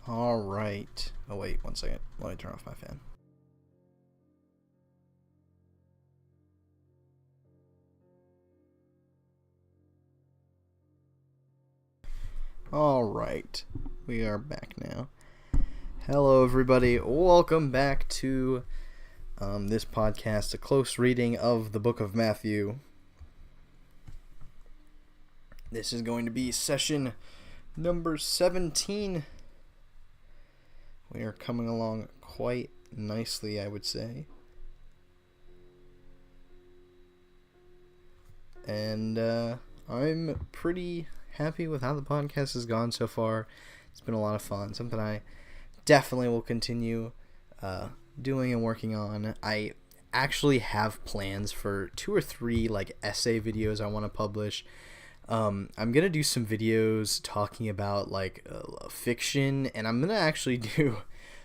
All right. Oh, wait, one second. Let me turn off my fan. All right. We are back now. Hello, everybody. Welcome back to this podcast, a close reading of the book of Matthew. This is going to be session number 17. We are coming along quite nicely, I would say. And I'm pretty happy with how the podcast has gone so far. It's been a lot of fun. Something I definitely will continue doing and working on. I actually have plans for 2 or 3 essay videos I want to publish. I'm gonna do some videos talking about fiction, and I'm gonna actually do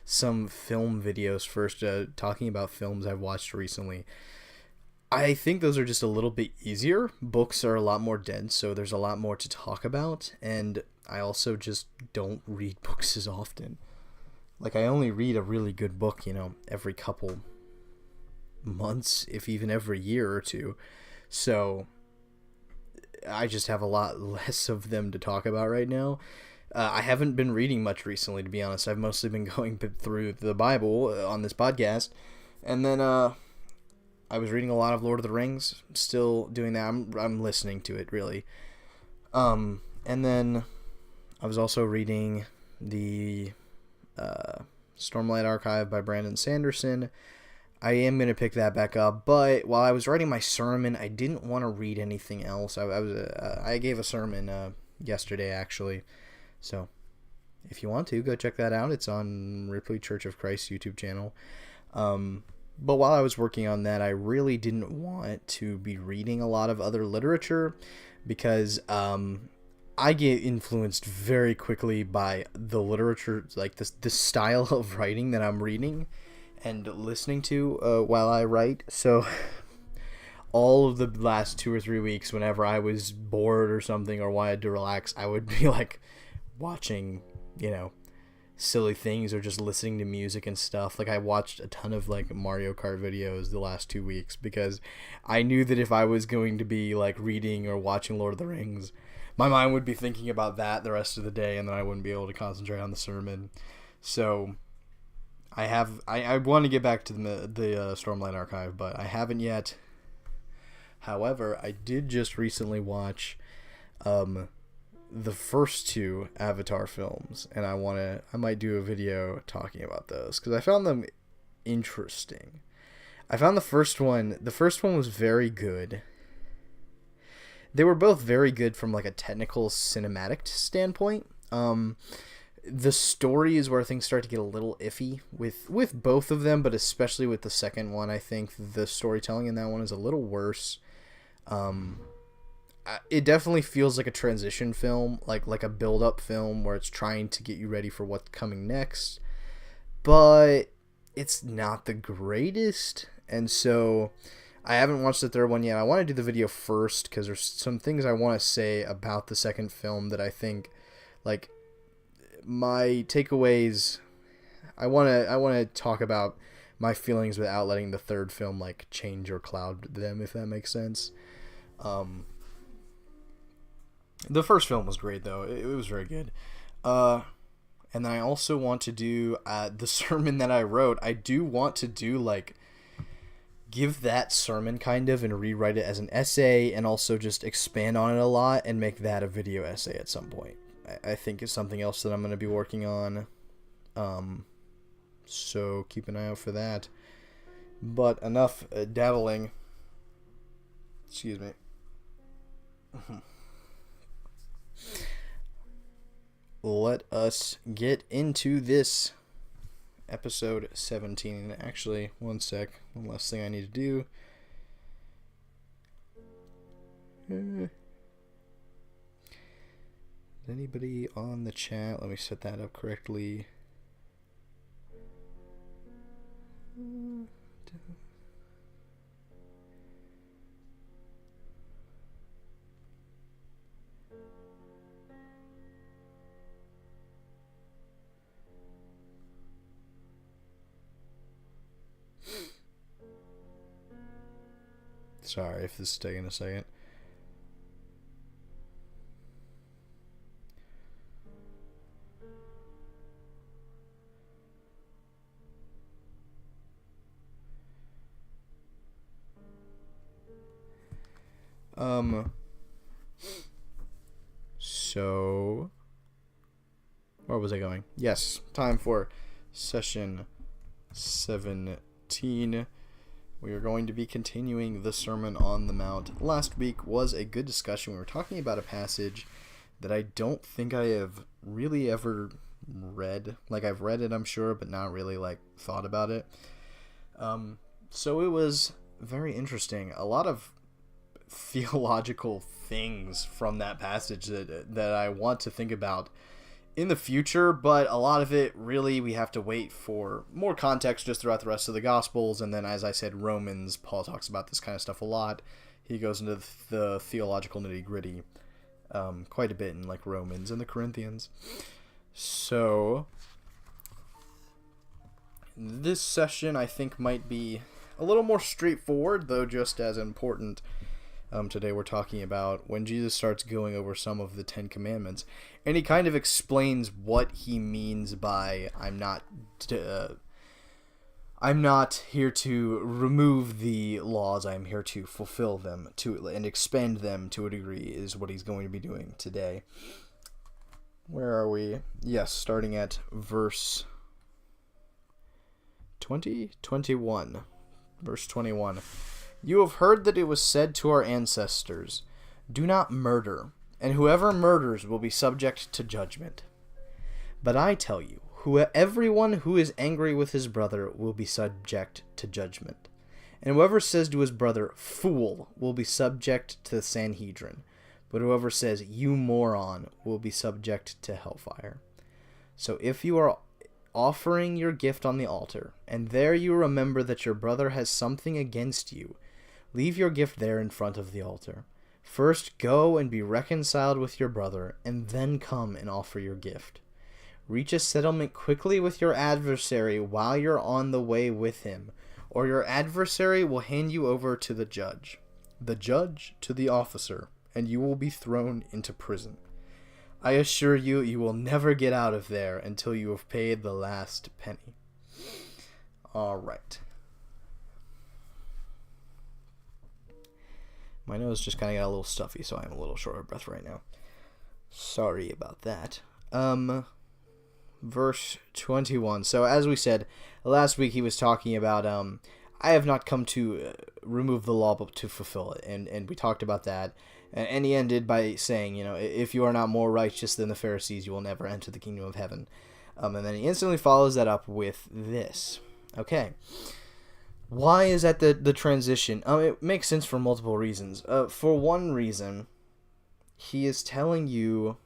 some film videos first, talking about films I've watched recently. I think those are just a little bit easier. Books are a lot more dense, so there's a lot more to talk about, and I also just don't read books as often. I only read a really good book, every couple months, if even every year or two. So I just have a lot less of them to talk about right now. I haven't been reading much recently, to be honest. I've mostly been going through the Bible on this podcast. And then I was reading a lot of Lord of the Rings. Still doing that. I'm listening to it, really. And then I was also reading the Stormlight Archive by Brandon Sanderson. I am going to pick that back up, but while I was writing my sermon, I didn't want to read anything else. I gave a sermon yesterday, actually, so if you want to, go check that out. It's on Ripley Church of Christ YouTube channel. But while I was working on that, I really didn't want to be reading a lot of other literature, because I get influenced very quickly by the literature, the style of writing that I'm reading and listening to while I write. So all of the last 2 or 3 weeks, whenever I was bored or something or wanted to relax, I would be watching, silly things or just listening to music and stuff. I watched a ton of Mario Kart videos the last 2 weeks, because I knew that if I was going to be reading or watching Lord of the Rings, my mind would be thinking about that the rest of the day, and then I wouldn't be able to concentrate on the sermon. So I want to get back to the Stormlight Archive, but I haven't yet. However, I did just recently watch the first 2 Avatar films, and I might do a video talking about those, because I found them interesting. I found the first one was very good. They were both very good from a technical cinematic standpoint. The story is where things start to get a little iffy with both of them, but especially with the second one. I think the storytelling in that one is a little worse. It definitely feels like a transition film, like a build-up film where it's trying to get you ready for what's coming next, but it's not the greatest. And so I haven't watched the third one yet. I want to do the video first, because there's some things I want to say about the second film that I think, my takeaways. I want to talk about my feelings without letting the third film change or cloud them, if that makes sense. The first film was great, though. It was very good. And then I also want to do the sermon that I wrote. I do want to do give that sermon kind of and rewrite it as an essay, and also just expand on it a lot and make that a video essay at some point. I think it's something else that I'm going to be working on. So keep an eye out for that. But enough dabbling. Excuse me. Let us get into this episode 17. Actually, one sec. One last thing I need to do. Is anybody on the chat? Let me set that up correctly. Sorry if this is taking a second. So where was I going? Yes, time for session 17. We are going to be continuing the Sermon on the Mount. Last week was a good discussion. We were talking about a passage that I don't think I have really ever read. Like, I've read it, I'm sure, but not really, like, thought about it. So it was very interesting. A lot of theological things from that passage that I want to think about in the future, but a lot of it really we have to wait for more context just throughout the rest of the Gospels. And then, as I said, Romans, Paul talks about this kind of stuff a lot. He goes into the theological nitty-gritty quite a bit in like Romans and the Corinthians. So this session I think might be a little more straightforward, though just as important. Today we're talking about when Jesus starts going over some of the Ten Commandments, and he kind of explains what he means by I'm not here to remove the laws, I'm here to fulfill them and expand them to a degree, is what he's going to be doing today. Where are we? Yes, starting at verse 21. Verse 21. You have heard that it was said to our ancestors, do not murder, and whoever murders will be subject to judgment. But I tell you, everyone who is angry with his brother will be subject to judgment. And whoever says to his brother, fool, will be subject to the Sanhedrin. But whoever says, you moron, will be subject to hellfire. So if you are offering your gift on the altar, and there you remember that your brother has something against you, leave your gift there in front of the altar. First go and be reconciled with your brother, and then come and offer your gift. Reach a settlement quickly with your adversary while you're on the way with him, or your adversary will hand you over to the judge to the officer, and you will be thrown into prison. I assure you, you will never get out of there until you have paid the last penny. All right. My nose just kind of got a little stuffy, so I'm a little short of breath right now. Sorry about that. Verse 21. So as we said, last week he was talking about, I have not come to remove the law, but to fulfill it. And we talked about that. And he ended by saying, if you are not more righteous than the Pharisees, you will never enter the kingdom of heaven. And then he instantly follows that up with this. Okay. Why is that the transition? It makes sense for multiple reasons. For one reason, he is telling you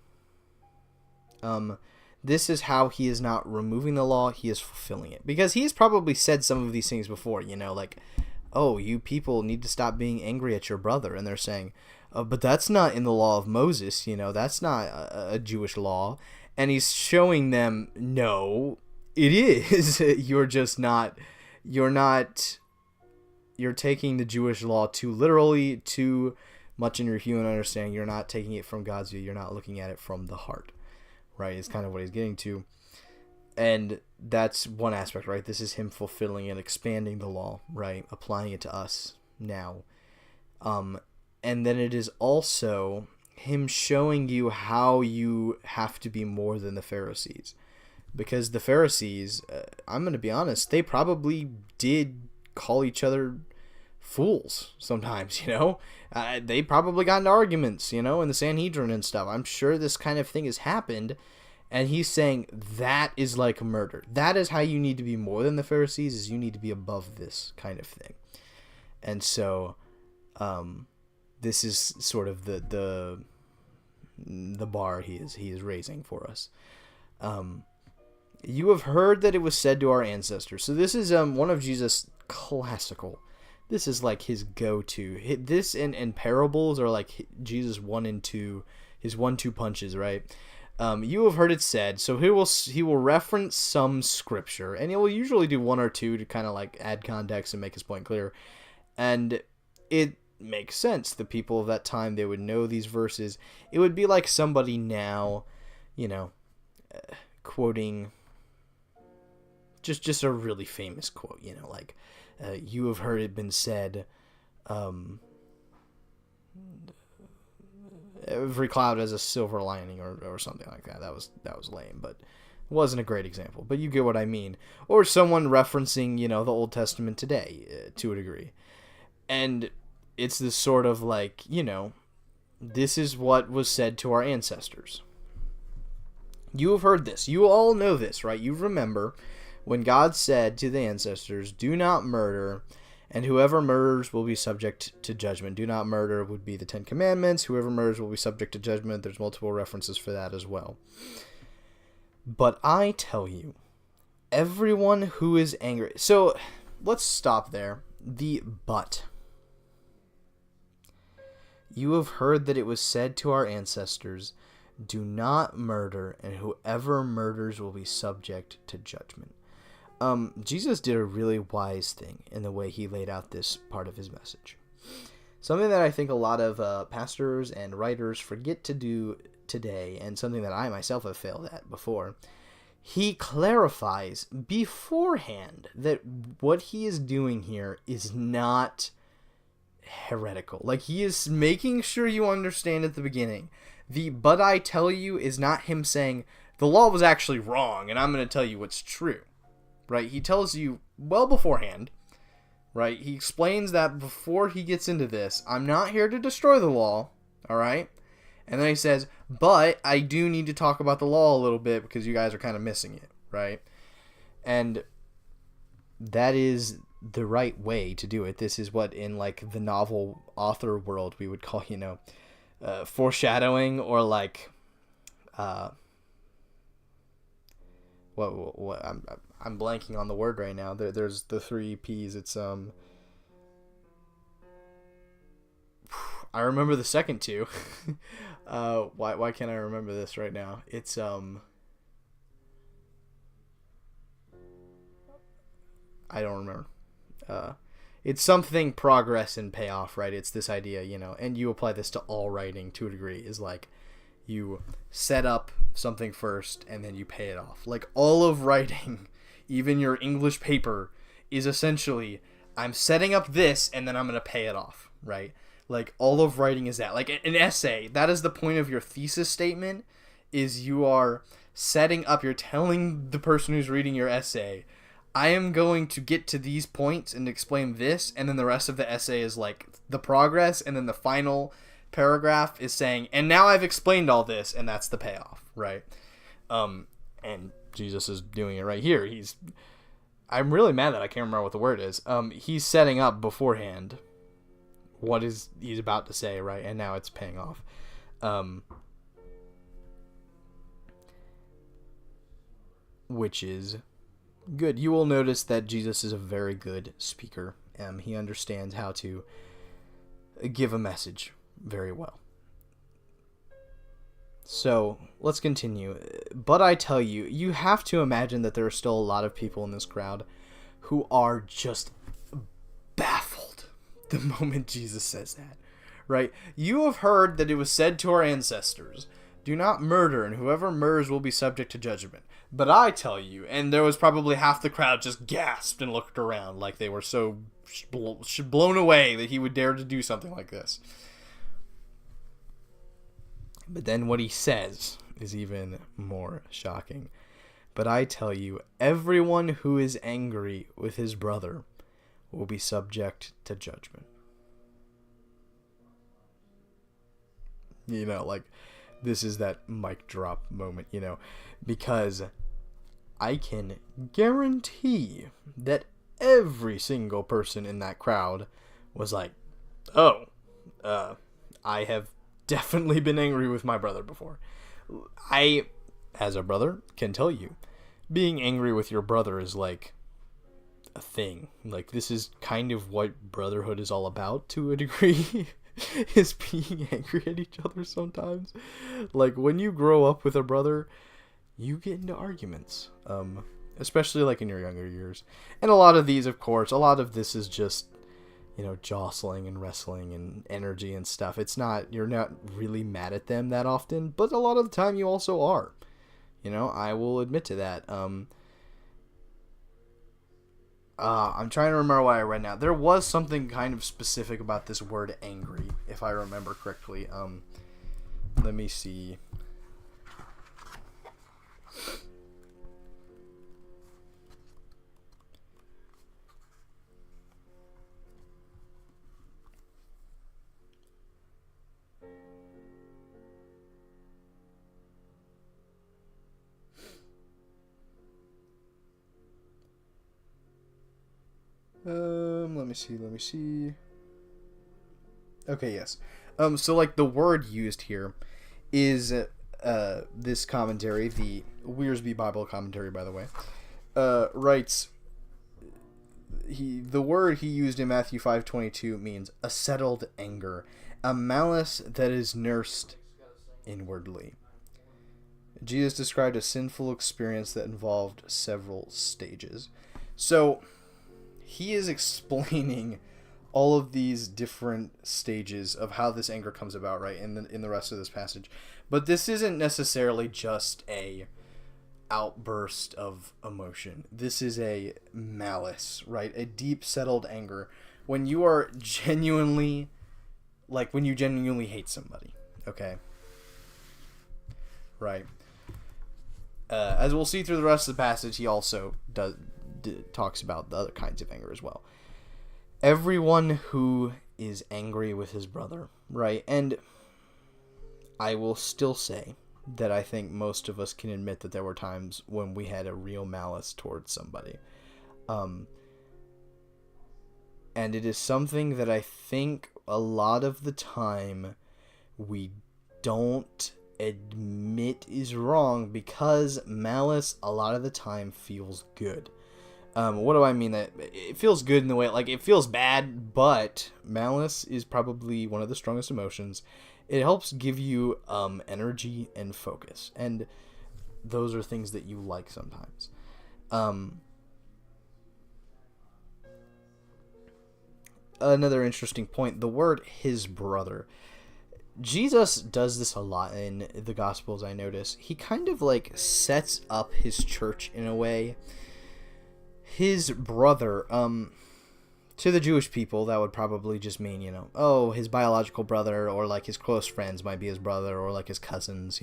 this is how he is not removing the law, he is fulfilling it. Because he's probably said some of these things before, like, oh, you people need to stop being angry at your brother. And they're saying, but that's not in the law of Moses, that's not a Jewish law. And he's showing them, no, it is. You're taking the Jewish law too literally, too much in your human understanding. You're not taking it from God's view. You're not looking at it from the heart, right? Is kind of what he's getting to. And that's one aspect, right? This is him fulfilling and expanding the law, right? Applying it to us now. And then it is also him showing you how you have to be more than the Pharisees. Because the Pharisees, I'm going to be honest, they probably did call each other fools sometimes, They probably got into arguments, in the Sanhedrin and stuff. I'm sure this kind of thing has happened. And he's saying that is like murder. That is how you need to be more than the Pharisees, is you need to be above this kind of thing. And so this is sort of the bar he is raising for us. You have heard that it was said to our ancestors. So this is one of Jesus' classical. This is like his go-to. This and parables are like Jesus' 1 and 2, his 1-2 punches, right? You have heard it said. So he will reference some scripture, and he will usually do 1 or 2 to kind of like add context and make his point clear. And makes sense. The people of that time, they would know these verses. It would be like somebody now, quoting just a really famous quote, like, you have heard it been said, every cloud has a silver lining, or something like that. That was lame, but it wasn't a great example, but you get what I mean. Or someone referencing, the Old Testament today, to a degree. And it's this sort of like, this is what was said to our ancestors. You have heard this. You all know this, right? You remember when God said to the ancestors, do not murder, and whoever murders will be subject to judgment. Do not murder would be the Ten Commandments. Whoever murders will be subject to judgment. There's multiple references for that as well. But I tell you, everyone who is angry... So, let's stop there. The but. You have heard that it was said to our ancestors, do not murder, and whoever murders will be subject to judgment. Jesus did a really wise thing in the way he laid out this part of his message. Something that I think a lot of pastors and writers forget to do today, and something that I myself have failed at before. He clarifies beforehand that what he is doing here is not heretical. Like, he is making sure you understand at the beginning. The but I tell you is not him saying the law was actually wrong and I'm going to tell you what's true. Right? He tells you well beforehand. Right? He explains that before he gets into this. I'm not here to destroy the law. Alright? And then he says, but I do need to talk about the law a little bit because you guys are kind of missing it. Right? And that is the right way to do it. This is what in like the novel author world we would call, foreshadowing, or like what I'm blanking on the word right now. There's the 3 P's. It's I remember the second 2. Why can't I remember this right now? It's I don't remember. It's something progress and payoff, right? It's this idea, and you apply this to all writing to a degree, is like you set up something first and then you pay it off. Like all of writing, even your English paper, is essentially I'm setting up this and then I'm going to pay it off, right? Like all of writing is that. Like an essay, that is the point of your thesis statement, is you are setting up, you're telling the person who's reading your essay, I am going to get to these points and explain this, and then the rest of the essay is like the progress, and then the final paragraph is saying, and now I've explained all this, and that's the payoff, right? And Jesus is doing it right here. I'm really mad that I can't remember what the word is. He's setting up beforehand what he's about to say, right? And now it's paying off. Which is good. You will notice that Jesus is a very good speaker. He understands how to give a message very well. So, let's continue. But I tell you, you have to imagine that there are still a lot of people in this crowd who are just baffled the moment Jesus says that, right? You have heard that it was said to our ancestors, do not murder, and whoever murders will be subject to judgment. But I tell you, and there was probably half the crowd just gasped and looked around like they were so blown away that he would dare to do something like this. But then what he says is even more shocking. But I tell you, everyone who is angry with his brother will be subject to judgment. Like, this is that mic drop moment, because I can guarantee that every single person in that crowd was like, oh, I have definitely been angry with my brother before. I, as a brother, can tell you, being angry with your brother is like a thing. Like, this is kind of what brotherhood is all about to a degree, is being angry at each other sometimes. Like, when you grow up with a brother, you get into arguments, especially like in your younger years. And a lot of these, of course, a lot of this is just, jostling and wrestling and energy and stuff. You're not really mad at them that often, but a lot of the time you also are. I will admit to that. I'm trying to remember what I read now. There was something kind of specific about this word angry, if I remember correctly. Let me see. Let me see. Okay, yes. So like the word used here is this commentary, the Wiersbe Bible commentary, by the way, writes the word he used in Matthew 5:22 means a settled anger, a malice that is nursed inwardly. Jesus described a sinful experience that involved several stages. So he is explaining all of these different stages of how this anger comes about, right, in the rest of this passage. But this isn't necessarily just a outburst of emotion. This is a malice, right? A deep settled anger when you are genuinely, when you genuinely hate somebody, okay? Right. As we'll see through the rest of the passage, he also talks about the other kinds of anger as well. Everyone who is angry with his brother, right? And I will still say that I think most of us can admit that there were times when we had a real malice towards somebody. And it is something that I think a lot of the time we don't admit is wrong, because malice a lot of the time feels good. What do I mean? That it feels good in the way, it feels bad, but malice is probably one of the strongest emotions. It helps give you energy and focus, and those are things that you like sometimes. Another interesting point, the word his brother. Jesus does this a lot in the Gospels, I notice. He kind of sets up his church in a way. His brother, to the Jewish people, that would probably just mean, his biological brother, or his close friends might be his brother, or his cousins,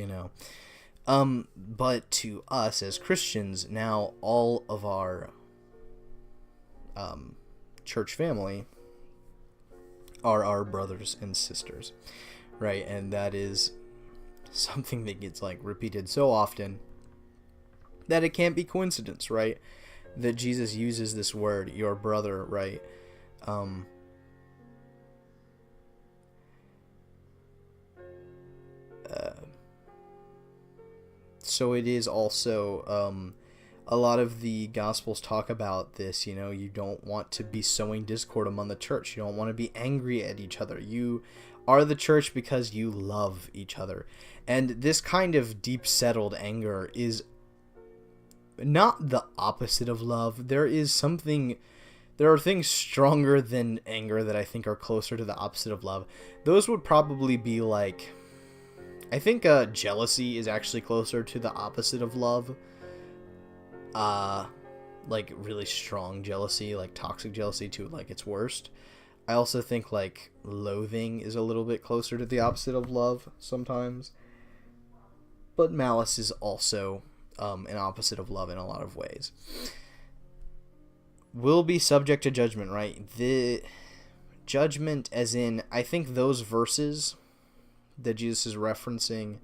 But to us as Christians, now all of our church family are our brothers and sisters, right? And that is something that gets repeated so often that it can't be coincidence, right? That Jesus uses this word, your brother, right? So it is also, a lot of the Gospels talk about this, you don't want to be sowing discord among the church. You don't want to be angry at each other. You are the church because you love each other. And this kind of deep settled anger is not the opposite of love. There are things stronger than anger that I think are closer to the opposite of love. Those would probably be I think jealousy is actually closer to the opposite of love. Really strong jealousy, toxic jealousy to its worst. I also think loathing is a little bit closer to the opposite of love sometimes. But malice is also an opposite of love in a lot of ways. Will be subject to judgment, right? The judgment as in, I think those verses that Jesus is referencing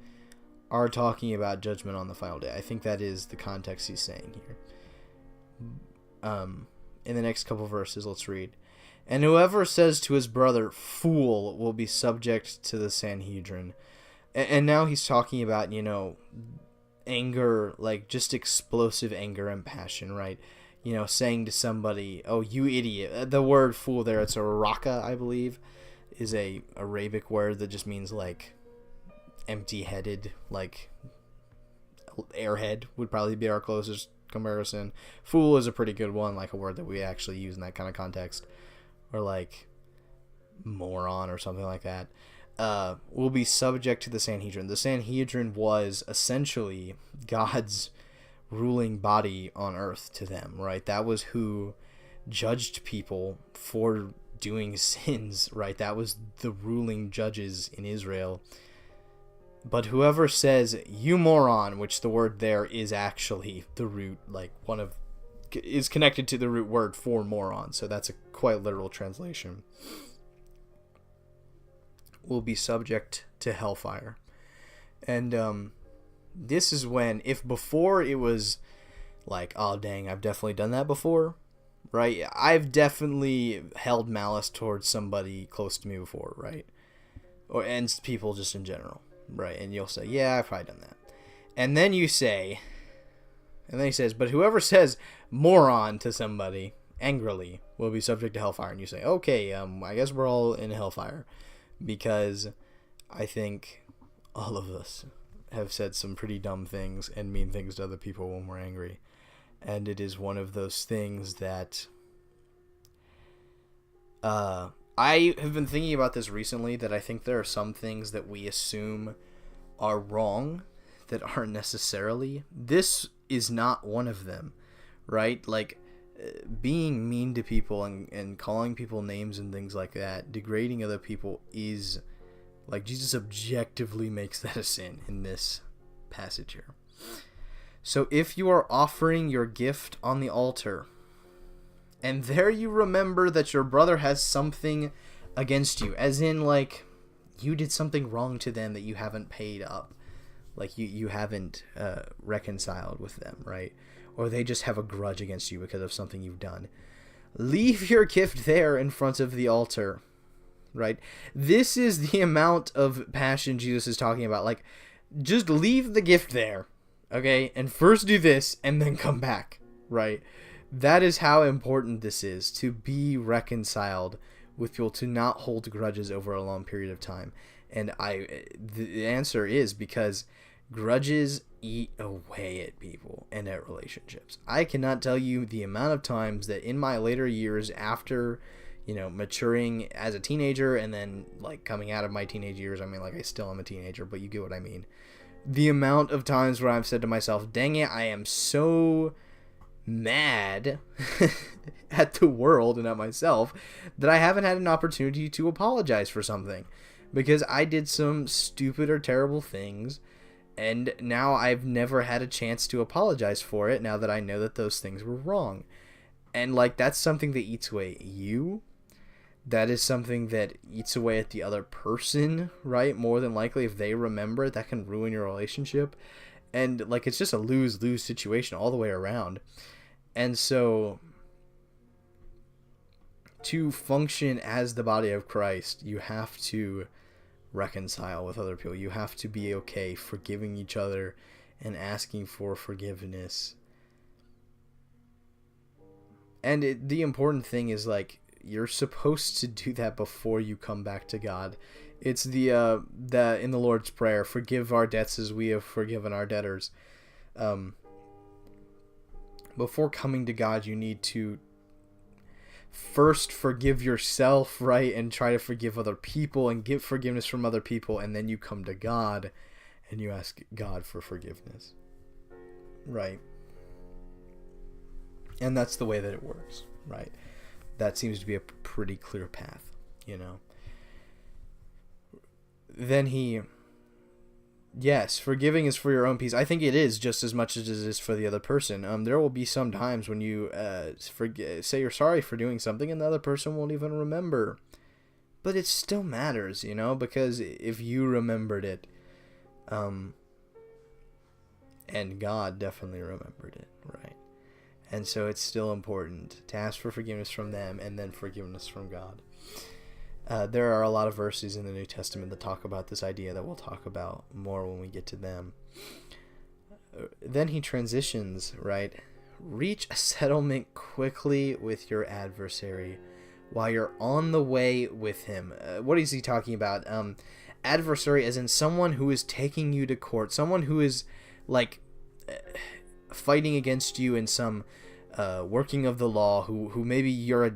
are talking about judgment on the final day. I think that is the context he's saying here. In the next couple verses, let's read. And whoever says to his brother, fool, will be subject to the Sanhedrin. And now he's talking about, anger, just explosive anger and passion, right? Saying to somebody, oh, you idiot. The word fool there, it's a raka, I believe, is a Arabic word that just means empty-headed, airhead would probably be our closest comparison. Fool is a pretty good one, a word that we actually use in that kind of context. Or moron or something like that, will be subject to the Sanhedrin. The Sanhedrin was essentially God's ruling body on earth to them, right? That was who judged people for doing sins, right? That was the ruling judges in Israel. But whoever says, you moron, which the word there is actually the root, like is connected to the root word for moron, so that's a quite literal translation, will be subject to hellfire. And this is when, if before it was like, oh dang, I've definitely done that before, right? I've definitely held malice towards somebody close to me before, right? And people just in general, right? And you'll say, yeah, I've probably done that. And then he says, but whoever says moron to somebody angrily will be subject to hellfire. And you say, okay, I guess we're all in hellfire, because I think all of us have said some pretty dumb things and mean things to other people when we're angry. And it is one of those things that I have been thinking about this recently, that I think there are some things that we assume are wrong that aren't necessarily. This is not one of them, right? Like, being mean to people and calling people names and things like that, degrading other people, is, like, Jesus objectively makes that a sin in this passage here. So if you are offering your gift on the altar, and there you remember that your brother has something against you, as in, like, you did something wrong to them that you haven't paid up, like you haven't reconciled with them, right? Or they just have a grudge against you because of something you've done. Leave your gift there in front of the altar, right? This is the amount of passion Jesus is talking about. Like, just leave the gift there, okay? And first do this, and then come back, right? That is how important this is, to be reconciled with people, to not hold grudges over a long period of time. And the answer is because grudges eat away at people and at relationships. I cannot tell you the amount of times that in my later years, after, maturing as a teenager and then, like, coming out of my teenage years, I mean, like, I still am a teenager, but you get what I mean. The amount of times where I've said to myself, dang it, I am so mad at the world and at myself that I haven't had an opportunity to apologize for something, because I did some stupid or terrible things, and now I've never had a chance to apologize for it, now that I know that those things were wrong. And, like, that's something that eats away at you. That is something that eats away at the other person, right? More than likely, if they remember it, that can ruin your relationship. And, like, it's just a lose-lose situation all the way around. And so, to function as the body of Christ, you have to reconcile with other people. You have to be okay forgiving each other and asking for forgiveness. And the important thing is, like, you're supposed to do that before you come back to God. It's the in the Lord's Prayer, forgive our debts as we have forgiven our debtors. Before coming to God, you need to first forgive yourself, right? And try to forgive other people and get forgiveness from other people. And then you come to God and you ask God for forgiveness, right? And that's the way that it works, right? That seems to be a pretty clear path, Then yes, forgiving is for your own peace. I think it is just as much as it is for the other person. There will be some times when you say you're sorry for doing something and the other person won't even remember. But it still matters, because if you remembered it, and God definitely remembered it, right? And so it's still important to ask for forgiveness from them and then forgiveness from God. There are a lot of verses in the New Testament that talk about this idea that we'll talk about more when we get to them. Then he transitions, right? Reach a settlement quickly with your adversary while you're on the way with him. What is he talking about? Adversary as in someone who is taking you to court, someone who is, like, fighting against you in some working of the law, who maybe you're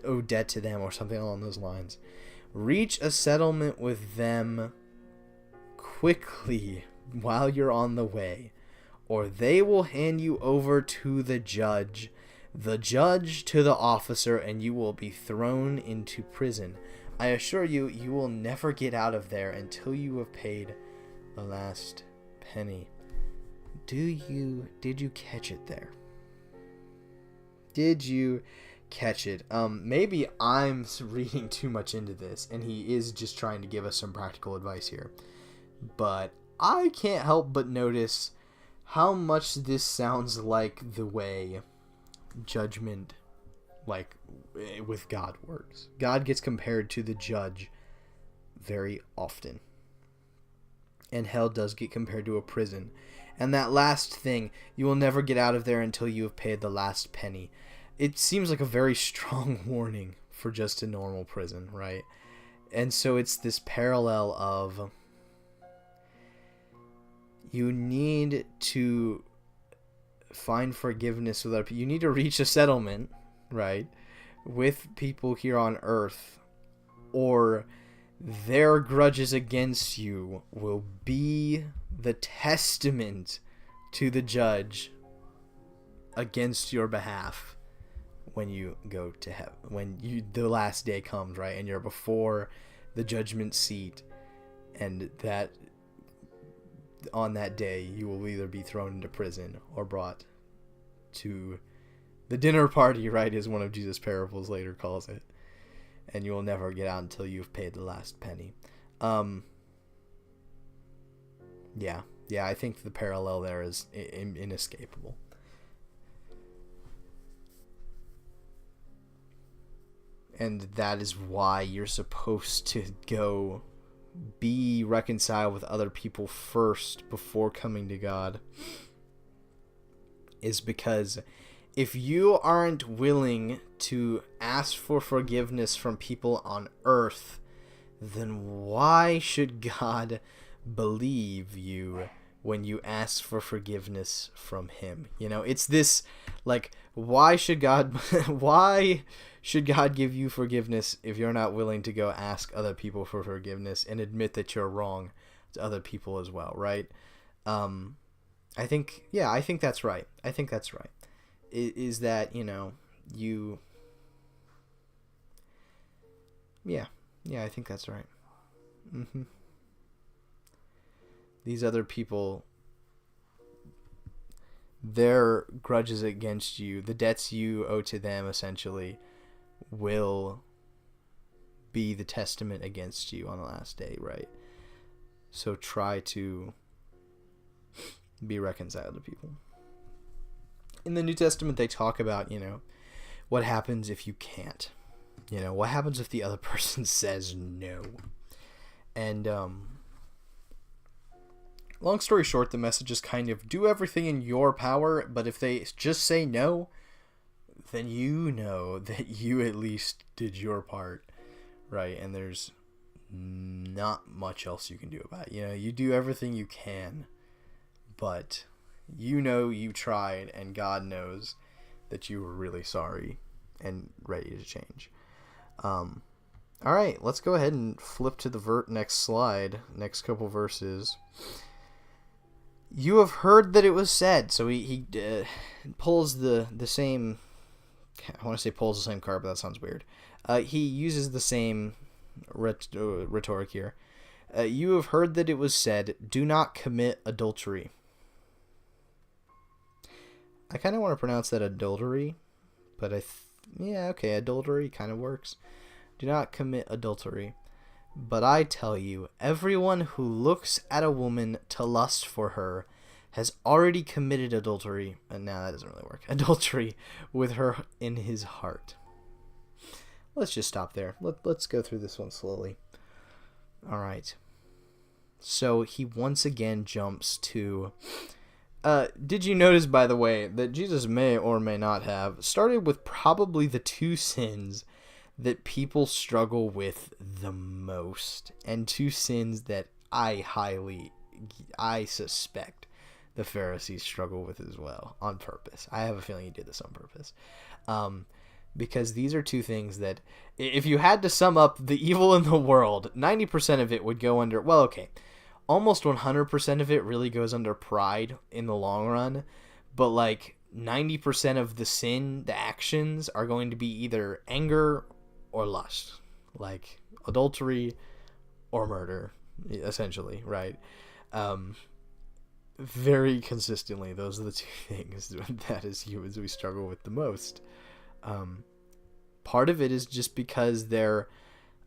owed debt to them or something along those lines. Reach a settlement with them quickly while you're on the way, or they will hand you over to the judge to the officer, and you will be thrown into prison. I assure you, you will never get out of there until you have paid the last penny. Did you catch it there? Did you catch it? Maybe I'm reading too much into this, and he is just trying to give us some practical advice here. But I can't help but notice how much this sounds like the way judgment, like, with God works. God gets compared to the judge very often. And hell does get compared to a prison. And that last thing, you will never get out of there until you have paid the last penny. It seems like a very strong warning for just a normal prison, right? And so it's this parallel of you need to find forgiveness with other people. You need to reach a settlement, right, with people here on earth, or their grudges against you will be the testament to the judge against your behalf when you go to heaven, when the last day comes, right, and you're before the judgment seat, and that on that day you will either be thrown into prison or brought to the dinner party, right, as one of Jesus' parables later calls it, and you will never get out until you've paid the last penny. Yeah, I think the parallel there is inescapable. And that is why you're supposed to go be reconciled with other people first before coming to God. Is because if you aren't willing to ask for forgiveness from people on earth, then why should God believe you when you ask for forgiveness from him? You know, it's this, like, why should God give you forgiveness if you're not willing to go ask other people for forgiveness and admit that you're wrong to other people as well, right? I think that's right. I think that's right. Is that, you know, you... Yeah, I think that's right. These other people, their grudges against you, the debts you owe to them, essentially, will be the testament against you on the last day, right? So try to be reconciled to people. In the New Testament, they talk about, you know, what happens if you can't. You know, what happens if the other person says no? And, long story short, the message is kind of do everything in your power, but if they just say no, then you know that you at least did your part, right? And there's not much else you can do about it. You know, you do everything you can, but you know you tried, and God knows that you were really sorry and ready to change. All right, let's go ahead and flip to the next slide, next couple verses. You have heard that it was said. So he pulls the same. I want to say pulls the same card, but that sounds weird. He uses the same rhetoric here. You have heard that it was said, "Do not commit adultery." I kind of want to pronounce that adultery, but adultery kind of works. Do not commit adultery. But I tell you, everyone who looks at a woman to lust for her has already committed adultery. And now that doesn't really work. Adultery with her in his heart. Let's just stop there. Let's go through this one slowly. All right. So he once again jumps to... did you notice, by the way, that Jesus may or may not have started with probably the two sins that people struggle with the most, and two sins that I suspect the Pharisees struggle with as well, on purpose. I have a feeling he did this on purpose. because these are two things that, if you had to sum up the evil in the world, 90% of it would go under, well, okay, almost 100% of it really goes under pride in the long run, but like 90% of the sin, the actions, are going to be either anger or lust, like adultery or murder, essentially, right? Very consistently, those are the two things that as humans we struggle with the most. Part of it is just because they're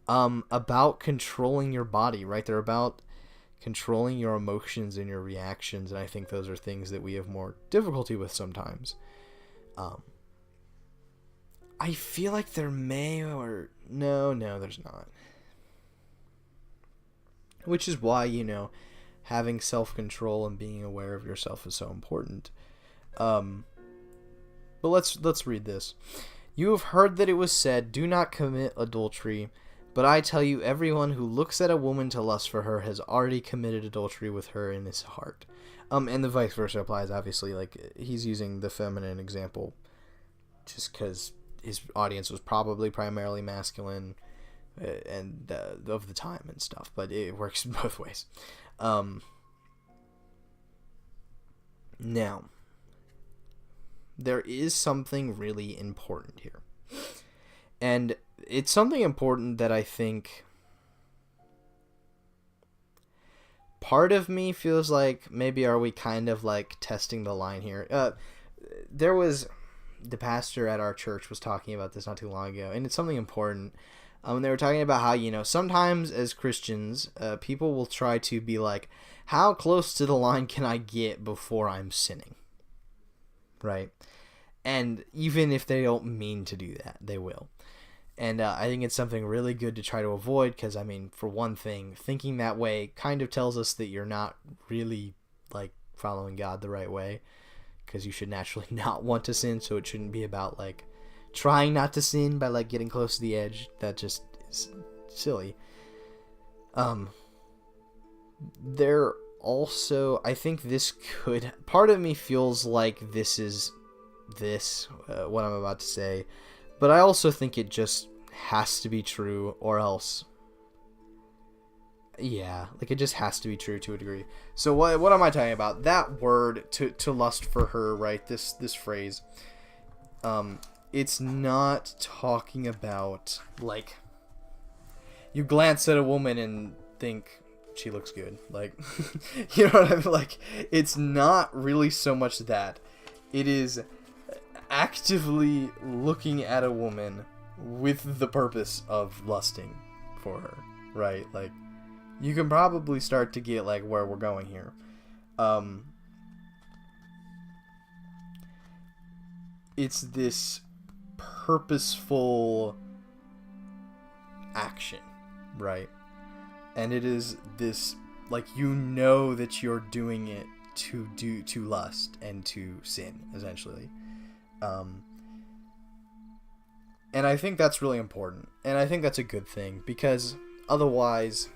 about controlling your body, right? They're about controlling your emotions and your reactions, and I think those are things that we have more difficulty with sometimes. I feel like there may, or no, there's not. Which is why, having self-control and being aware of yourself is so important. But let's read this. You have heard that it was said, do not commit adultery. But I tell you, everyone who looks at a woman to lust for her has already committed adultery with her in his heart. And the vice versa applies, obviously. Like, he's using the feminine example just because his audience was probably primarily masculine and of the time and stuff. But it works both ways. Now, there is something really important here. And it's something important that I think part of me feels like maybe are we kind of like testing the line here. There was the pastor at our church was talking about this not too long ago, and it's something important. They were talking about how, sometimes as Christians, people will try to be like, how close to the line can I get before I'm sinning? Right? And even if they don't mean to do that, they will. And I think it's something really good to try to avoid because, for one thing, thinking that way kind of tells us that you're not really, like, following God the right way because you should naturally not want to sin, so it shouldn't be about, like, trying not to sin by, like, getting close to the edge. That just is silly. There also, I think this could... Part of me feels like this is what I'm about to say, but I also think it just has to be true, or else, yeah, like it just has to be true to a degree. So what am I talking about? That word to lust for her, right? This phrase, it's not talking about like you glance at a woman and think she looks good, like you know what I mean? Like it's not really so much that. It is actively looking at a woman with the purpose of lusting for her, right? Like you can probably start to get like where we're going here. It's this purposeful action, right? And it is this like that you're doing it to lust and to sin, essentially. And I think that's really important. And I think that's a good thing because otherwise,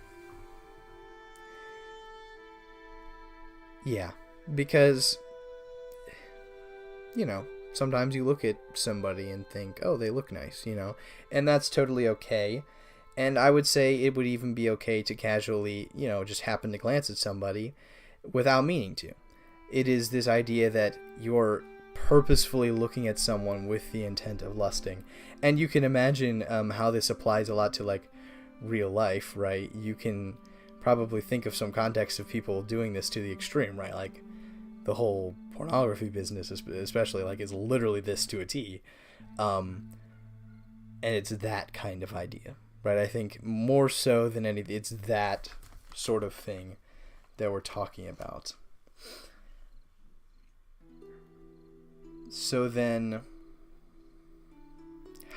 because, sometimes you look at somebody and think, oh, they look nice, and that's totally okay. And I would say it would even be okay to casually, just happen to glance at somebody without meaning to. It is this idea that you're purposefully looking at someone with the intent of lusting. And you can imagine how this applies a lot to like real life, right? You can probably think of some context of people doing this to the extreme, right? Like the whole pornography business, especially, like, is literally this to a T. And it's that kind of idea, right? I think more so than anything, it's that sort of thing that we're talking about. So then,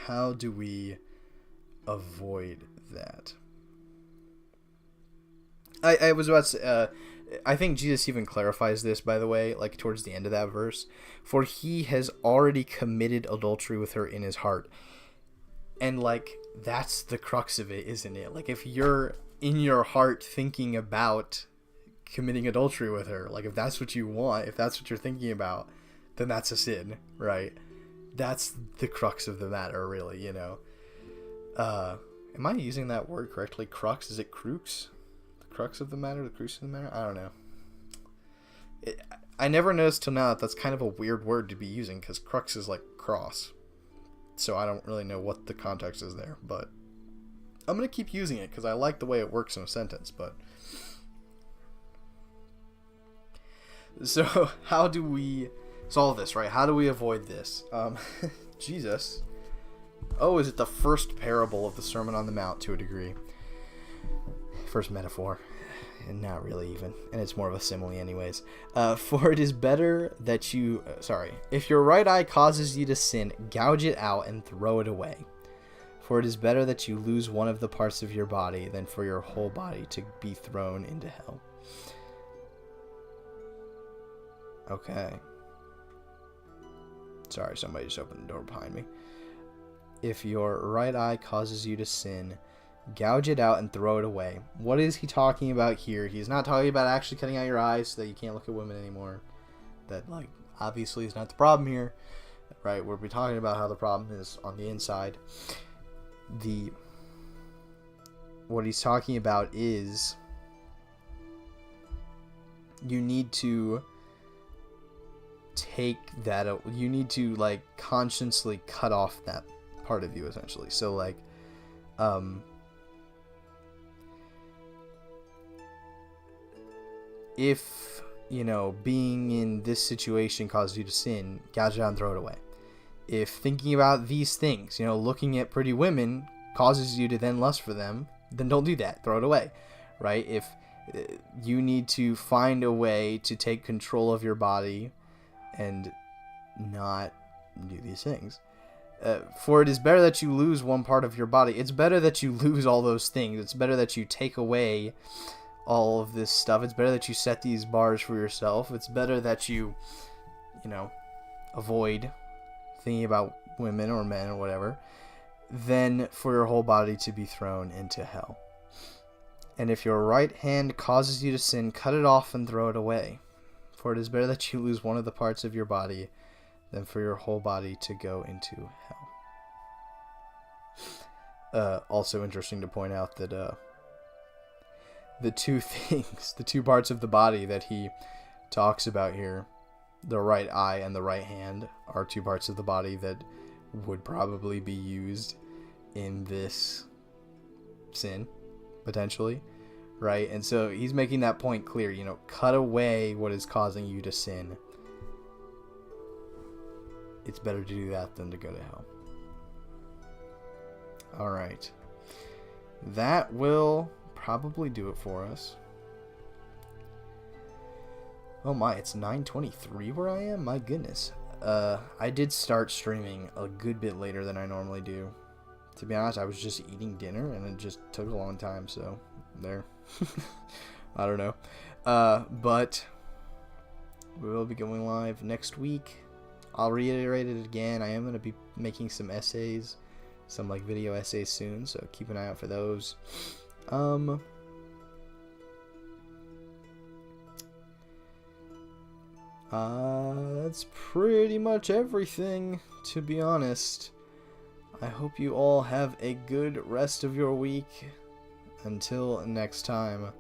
how do we avoid that? I was about to say, I think Jesus even clarifies this, by the way, like towards the end of that verse. For he has already committed adultery with her in his heart. And like, that's the crux of it, isn't it? Like, if you're in your heart thinking about committing adultery with her, like if that's what you want, if that's what you're thinking about, then that's a sin, right? that's the crux of the matter, really, you know. Am I using that word correctly? Crux? Is it crux? The crux of the matter? The crux of the matter? I don't know. I never noticed till now that that's kind of a weird word to be using, because crux is like cross. So I don't really know what the context is there, but I'm going to keep using it because I like the way it works in a sentence, but... So, how do we solve this, right? How do we avoid this? Jesus. Oh, is it the first parable of the Sermon on the Mount, to a degree? First metaphor. And not really even. And it's more of a simile anyways. For it is better that you... If your right eye causes you to sin, gouge it out and throw it away. For it is better that you lose one of the parts of your body than for your whole body to be thrown into hell. Okay. Sorry, somebody just opened the door behind me. If your right eye causes you to sin, gouge it out and throw it away. What is he talking about here? He's not talking about actually cutting out your eyes so that you can't look at women anymore. That, like, obviously is not the problem here. Right? We'll be talking about how the problem is on the inside. What he's talking about is you need to take that, you need to, like, consciously cut off that part of you, essentially. So, like, if, you know, being in this situation causes you to sin, gouge it out and throw it away. If thinking about these things, you know, looking at pretty women causes you to then lust for them, then don't do that. Throw it away, right? If you need to find a way to take control of your body and not do these things. For it is better that you lose one part of your body. It's better that you lose all those things. It's better that you take away all of this stuff. It's better that you set these bars for yourself. It's better that you know, avoid thinking about women or men or whatever, than for your whole body to be thrown into hell. And if your right hand causes you to sin, cut it off and throw it away. For it is better that you lose one of the parts of your body than for your whole body to go into hell. Also interesting to point out that the two parts of the body that he talks about here, the right eye and the right hand, are two parts of the body that would probably be used in this sin, potentially, right? And so he's making that point clear, you know, cut away what is causing you to sin. It's better to do that than to go to hell. Alright. That will probably do it for us. Oh my, it's 9:23 where I am? My goodness. I did start streaming a good bit later than I normally do. To be honest, I was just eating dinner and it just took a long time, so there. I don't know. But we will be going live next week. I'll reiterate it again. I am going to be making some essays, some like video essays soon, so keep an eye out for those. That's pretty much everything, to be honest. I hope you all have a good rest of your week. Until next time.